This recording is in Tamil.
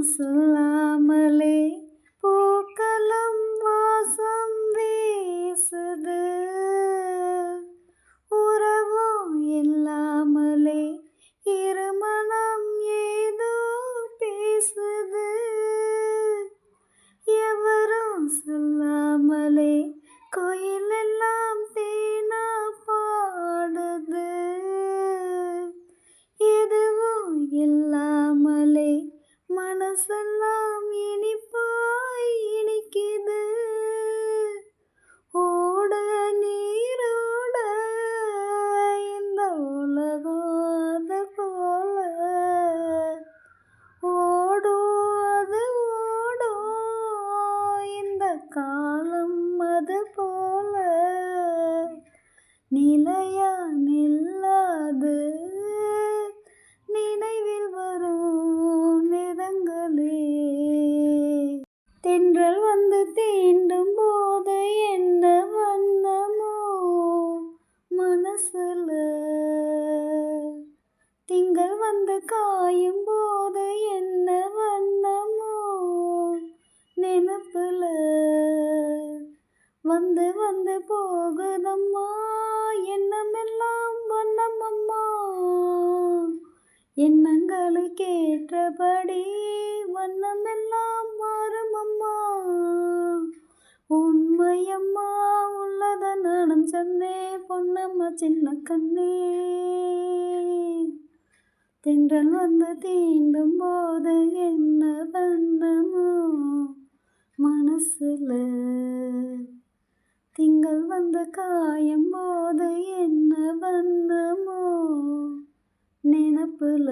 சொல்லாமலே பூக்களும் வாசம் வீசுது. உறவும் இல்லாமலே இருமனம் ஏதோ பேசுது. எவரும் சொல்லாமலே கோயிலெல்லாம் தேனா பாடுது. எதுவும் இல்லாமலே மனசெல்லாம் இனிப்பாய் இனிக்குது. ஓட நீரோட இந்த உலகம் அது போல ஓடும். அது ஓடும் இந்த காலம் அது போல நிலையா நில்லாது நினைவில் வரும் நிறங்களே. தென்றல் வந்து தீண்டும் போது என்ன வண்ணமோ மனசுல. திங்கள் வந்து காயும் போது என்ன வண்ணமோ நினப்புல. வந்து வந்து போகுதம்மா எண்ணமெல்லாம் வண்ணமம்மா. எண்ணங்களுக்கு ஏற்றபடி வண்ணமெல்லாம் மாறுமம்மா. உண்மையம்மா உள்ளத நானும் சொன்னேன் பொன்னம்மா சின்ன கண்ணே. தென்றல் வந்து தீண்டும் போது என்ன வண்ணமோ மனசுல. திங்கள் வந்து காயும் போது என்ன வண்ணமோ நினப்புல.